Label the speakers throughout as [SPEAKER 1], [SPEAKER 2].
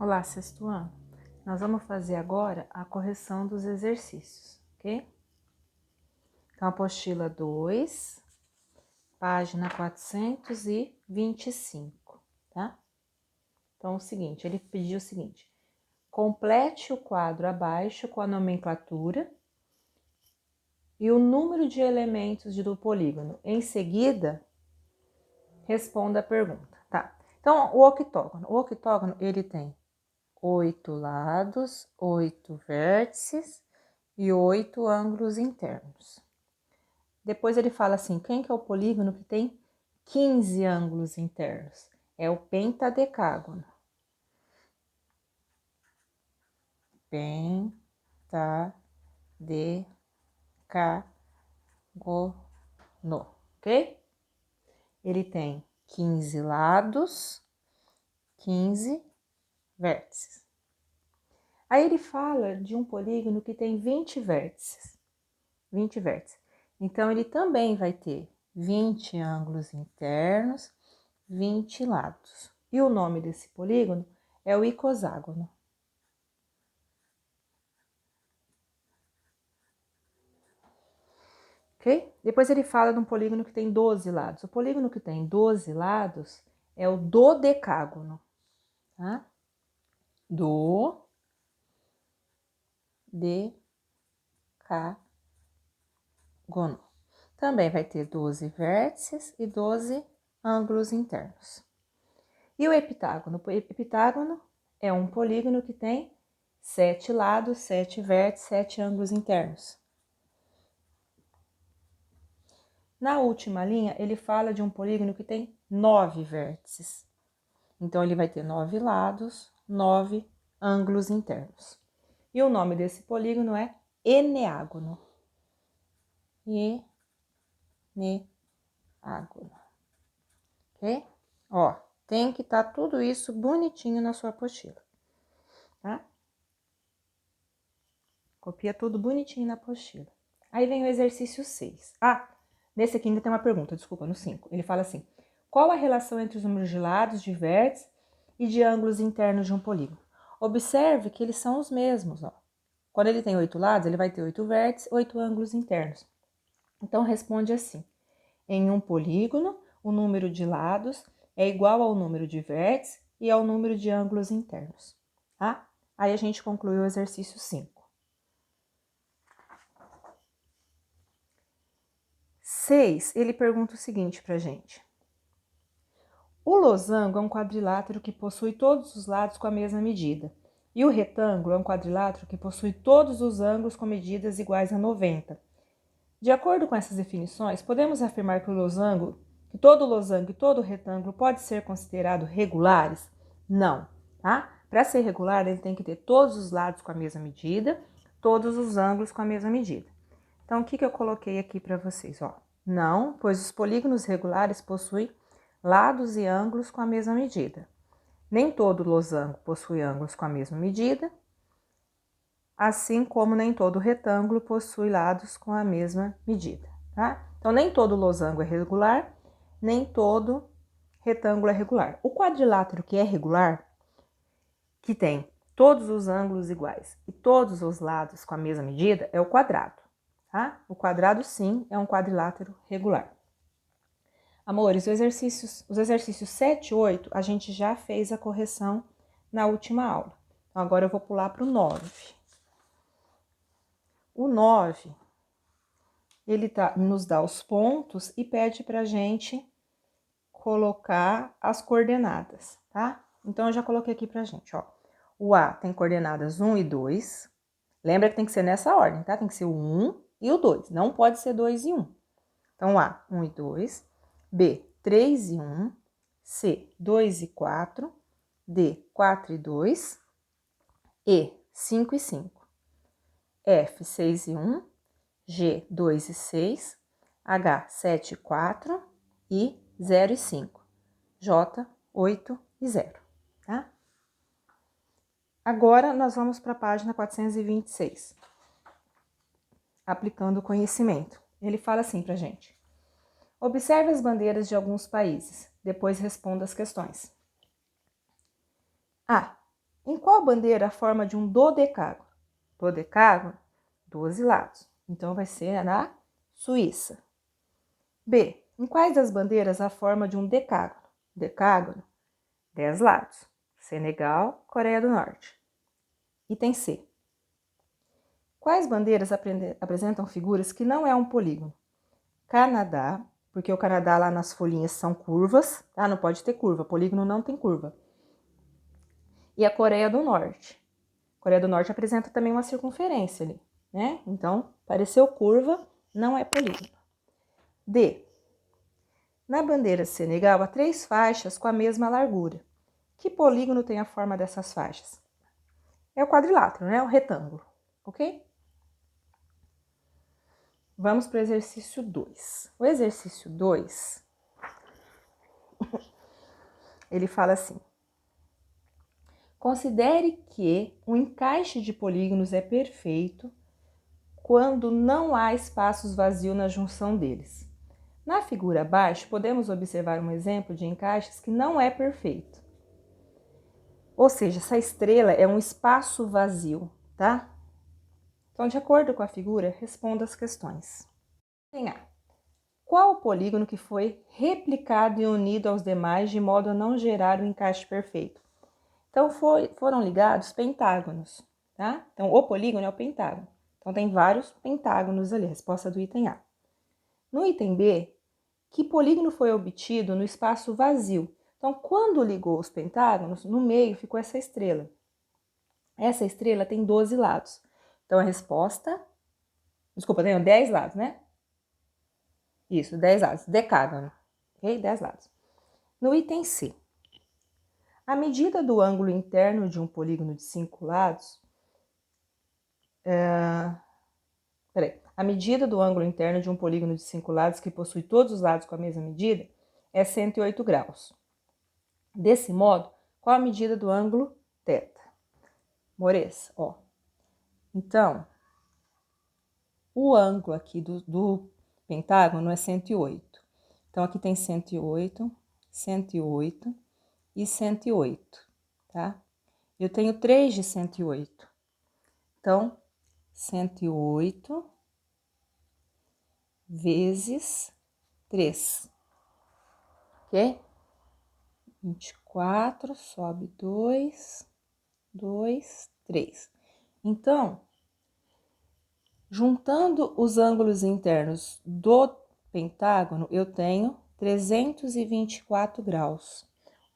[SPEAKER 1] Olá, sexto ano. Nós vamos fazer agora a correção dos exercícios, ok? Então, apostila 2, página 425, tá? Então, o seguinte, ele pediu o seguinte: complete o quadro abaixo com a nomenclatura e o número de elementos do polígono. Em seguida, responda a pergunta, tá? Então, o octógono, ele tem 8 lados, 8 vértices e 8 ângulos internos. Depois ele fala assim, quem que é o polígono que tem 15 ângulos internos? É o pentadecágono. Pentadecágono, ok? Ele tem 15 lados, 15 vértices. Aí ele fala de um polígono que tem 20 vértices. 20 vértices. Então, ele também vai ter 20 ângulos internos, 20 lados. E o nome desse polígono é o icoságono. Ok? Depois ele fala de um polígono que tem 12 lados. O polígono que tem 12 lados é o dodecágono. Tá? Dodecágono. Também vai ter 12 vértices e 12 ângulos internos. E o heptágono? O heptágono é um polígono que tem 7 lados, 7 vértices, 7 ângulos internos. Na última linha, ele fala de um polígono que tem 9 vértices. Então, ele vai ter 9 lados, 9 ângulos internos. E o nome desse polígono é eneágono. Eneágono. Ok? Ó, tem que estar tudo isso bonitinho na sua apostila, tá? Copia tudo bonitinho na apostila. Aí vem o exercício 6. Ah, nesse aqui ainda tem uma pergunta, desculpa, no 5. Ele fala assim, qual a relação entre os números de lados, de vértices e de ângulos internos de um polígono? Observe que eles são os mesmos, ó. Quando ele tem 8 lados, ele vai ter 8 vértices, 8 ângulos internos. Então, responde assim. Em um polígono, o número de lados é igual ao número de vértices e ao número de ângulos internos, tá? Aí a gente conclui o exercício 5. 6, ele pergunta o seguinte pra gente. O losango é um quadrilátero que possui todos os lados com a mesma medida. E o retângulo é um quadrilátero que possui todos os ângulos com medidas iguais a 90. De acordo com essas definições, podemos afirmar que todo losango e todo retângulo pode ser considerado regulares? Não, tá? Para ser regular, ele tem que ter todos os lados com a mesma medida, todos os ângulos com a mesma medida. Então, o que eu coloquei aqui para vocês? Ó, não, pois os polígonos regulares possuem lados e ângulos com a mesma medida. Nem todo losango possui ângulos com a mesma medida, assim como nem todo retângulo possui lados com a mesma medida, tá? Então, nem todo losango é regular, nem todo retângulo é regular. O quadrilátero que é regular, que tem todos os ângulos iguais e todos os lados com a mesma medida, é o quadrado, tá? O quadrado, sim, é um quadrilátero regular. Amores, os exercícios 7 e 8, a gente já fez a correção na última aula. Então, agora eu vou pular para o 9. O 9, ele nos dá os pontos e pede para a gente colocar as coordenadas, tá? Então, eu já coloquei aqui pra gente, ó. O A tem coordenadas 1 e 2. Lembra que tem que ser nessa ordem, tá? Tem que ser o 1 e o 2. Não pode ser 2 e 1. Então, A, 1 e 2. B, 3 e 1. C, 2 e 4. D, 4 e 2. E, 5 e 5. F, 6 e 1. G, 2 e 6. H, 7 e 4. I, 0 e 5. J, 8 e 0, tá? Agora, nós vamos para a página 426. Aplicando o conhecimento. Ele fala assim pra gente. Observe as bandeiras de alguns países, depois responda as questões. A. Em qual bandeira a forma de um dodecágono? Dodecágono, 12 lados. Então, vai ser na Suíça. B. Em quais das bandeiras a forma de um decágono? Decágono, 10 lados. Senegal, Coreia do Norte. Item C. Quais bandeiras apresentam figuras que não é um polígono? Canadá, porque o Canadá lá nas folhinhas são curvas, tá? Não pode ter curva, polígono não tem curva. E a Coreia do Norte. A Coreia do Norte apresenta também uma circunferência ali, né? Então, pareceu curva, não é polígono. D. Na bandeira Senegal há 3 faixas com a mesma largura. Que polígono tem a forma dessas faixas? É o quadrilátero, né? O retângulo, ok? Vamos para o exercício 2. O exercício 2, ele fala assim: considere que o encaixe de polígonos é perfeito quando não há espaços vazios na junção deles. Na figura abaixo, podemos observar um exemplo de encaixes que não é perfeito. Ou seja, essa estrela é um espaço vazio, tá? Então, de acordo com a figura, responda as questões. Tem A. Qual o polígono que foi replicado e unido aos demais de modo a não gerar um encaixe perfeito? Então, foram ligados pentágonos, tá? Então, o polígono é o pentágono. Então, tem vários pentágonos ali, a resposta do item A. No item B, que polígono foi obtido no espaço vazio? Então, quando ligou os pentágonos, no meio ficou essa estrela. Essa estrela tem 12 lados. Então, a resposta... Desculpa, tem 10 lados, né? Isso, 10 lados. Decágono. Ok? 10 lados. No item C, a medida do ângulo interno de um polígono de 5 lados... A medida do ângulo interno de um polígono de 5 lados que possui todos os lados com a mesma medida é 108 graus. Desse modo, qual a medida do ângulo θ? Mores, ó. Então, o ângulo aqui do pentágono é 108. Então, aqui tem 108, 108 e 108, tá? Eu tenho 3 de 108. Então, 108 vezes 3, ok? 24, sobe 2, 2, 3. Então, juntando os ângulos internos do pentágono, eu tenho 324 graus.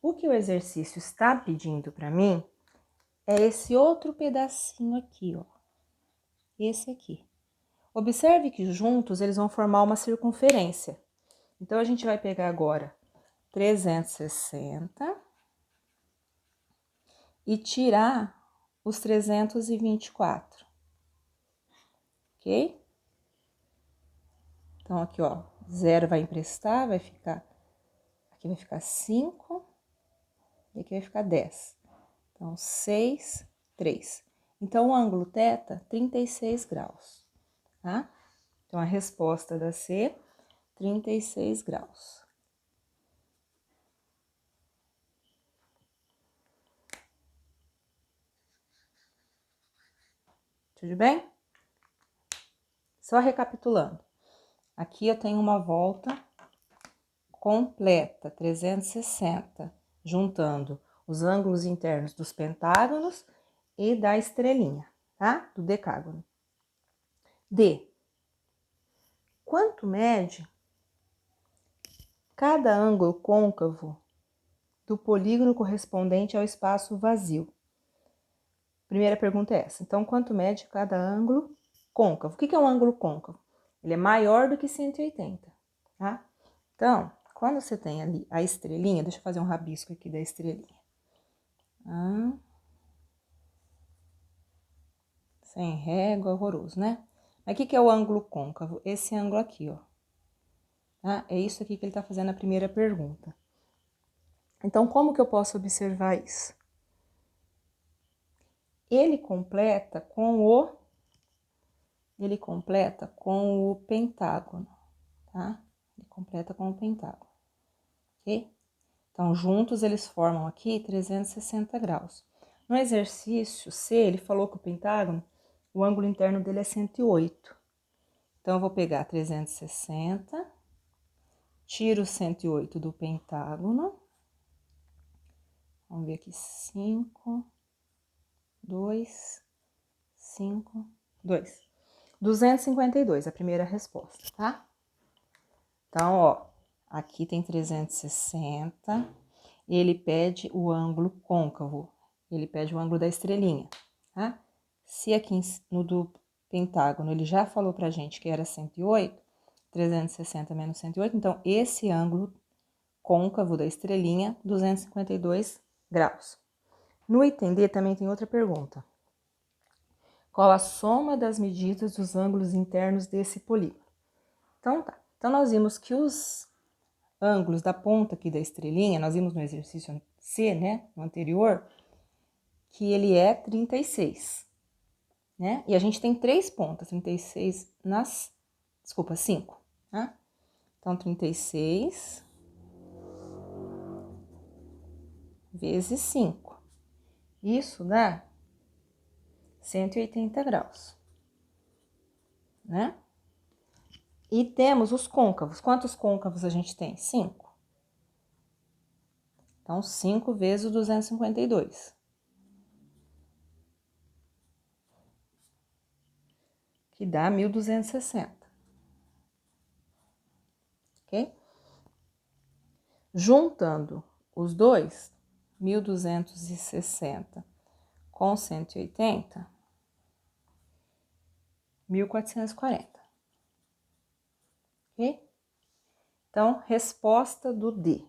[SPEAKER 1] O que o exercício está pedindo para mim é esse outro pedacinho aqui, ó. Esse aqui. Observe que juntos eles vão formar uma circunferência. Então, a gente vai pegar agora 360 e tirar os 324, ok? Então, aqui, ó, 0 vai emprestar, vai ficar... Aqui vai ficar 5 e aqui vai ficar 10. Então, 6, 3. Então, o ângulo θ, 36 graus, tá? Então, a resposta da C, 36 graus. Tudo bem? Só recapitulando. Aqui eu tenho uma volta completa, 360, juntando os ângulos internos dos pentágonos e da estrelinha, tá? Do decágono. D. Quanto mede cada ângulo côncavo do polígono correspondente ao espaço vazio? Primeira pergunta é essa. Então, quanto mede cada ângulo côncavo? O que é um ângulo côncavo? Ele é maior do que 180, tá? Então, quando você tem ali a estrelinha, deixa eu fazer um rabisco aqui da estrelinha. Sem régua, horroroso, né? Mas o que é o ângulo côncavo? Esse ângulo aqui, ó. Tá? É isso aqui que ele tá fazendo a primeira pergunta. Então, como que eu posso observar isso? Ele completa com o pentágono, tá? Ele completa com o pentágono, ok? Então, juntos eles formam aqui 360 graus. No exercício C, ele falou que o pentágono, o ângulo interno dele é 108. Então, eu vou pegar 360, tiro 108 do pentágono. Vamos ver aqui, 5, 2, 5, 2. 252, a primeira resposta, tá? Então, ó, aqui tem 360, ele pede o ângulo côncavo, ele pede o ângulo da estrelinha, tá? Se aqui no do pentágono ele já falou pra gente que era 108, 360 menos 108, então esse ângulo côncavo da estrelinha, 252 graus. No item D também tem outra pergunta. Qual a soma das medidas dos ângulos internos desse polígono? Então tá. Então nós vimos que os ângulos da ponta aqui da estrelinha, nós vimos no exercício C, né, no anterior, que ele é 36, né? E a gente tem 3 pontas, 36 nas, desculpa, 5, tá? Então 36 vezes 5. Isso dá 180 graus, né? E temos os côncavos. Quantos côncavos a gente tem? 5. Então, 5 vezes 252. Que dá 1.260. Ok? Juntando os dois, 1.260 com 180, 1.440. Ok? Então, resposta do D.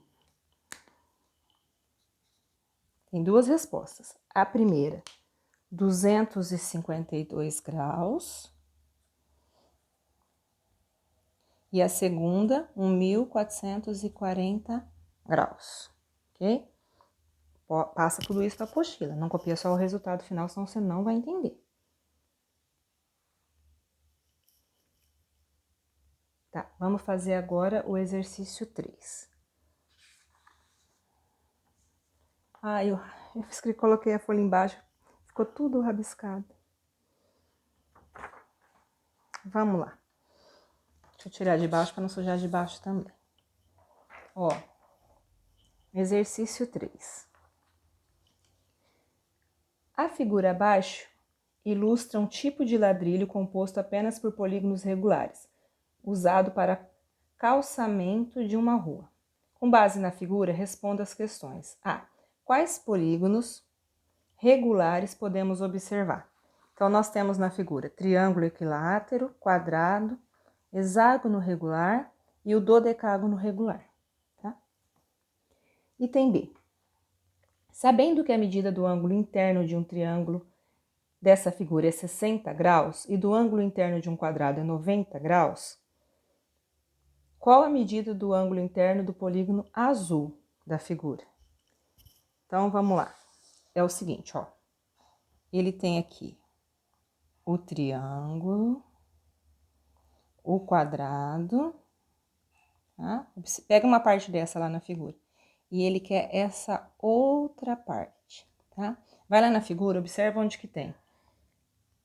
[SPEAKER 1] Tem duas respostas. A primeira, 252 graus. E a segunda, 1.440 graus. Ok? Passa tudo isso para a apostila. Não copia só o resultado final, senão você não vai entender. Tá, vamos fazer agora o exercício 3. Ah, eu coloquei a folha embaixo, ficou tudo rabiscado. Vamos lá. Deixa eu tirar de baixo para não sujar de baixo também. Ó, exercício 3. A figura abaixo ilustra um tipo de ladrilho composto apenas por polígonos regulares, usado para calçamento de uma rua. Com base na figura, responda as questões. A. Quais polígonos regulares podemos observar? Então, nós temos na figura triângulo equilátero, quadrado, hexágono regular e o dodecágono regular. Tá? Item B. Sabendo que a medida do ângulo interno de um triângulo dessa figura é 60 graus e do ângulo interno de um quadrado é 90 graus, qual a medida do ângulo interno do polígono azul da figura? Então, vamos lá. É o seguinte, ó. Ele tem aqui o triângulo, o quadrado, tá? Pega uma parte dessa lá na figura. E ele quer essa outra parte, tá? Vai lá na figura, observa onde que tem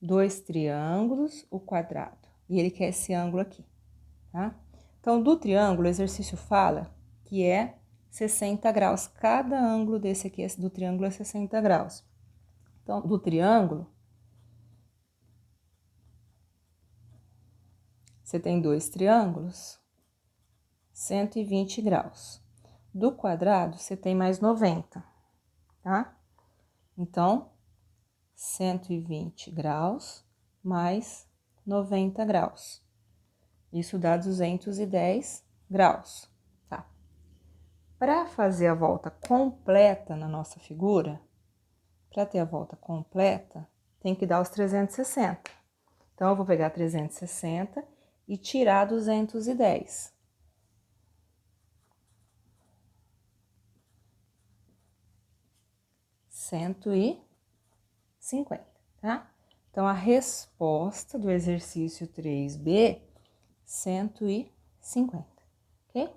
[SPEAKER 1] 2 triângulos, o quadrado. E ele quer esse ângulo aqui, tá? Então, do triângulo, o exercício fala que é 60 graus. Cada ângulo desse aqui do triângulo é 60 graus. Então, do triângulo, você tem 2 triângulos, 120 graus. Do quadrado, você tem mais 90, tá? Então, 120 graus mais 90 graus. Isso dá 210 graus, tá? Para fazer a volta completa na nossa figura, para ter a volta completa, tem que dar os 360. Então, eu vou pegar 360 e tirar 210. Cento e 50, tá? Então, a resposta do exercício 3B, 150, ok?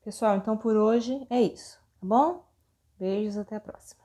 [SPEAKER 1] Pessoal, então por hoje é isso, tá bom? Beijos, até a próxima.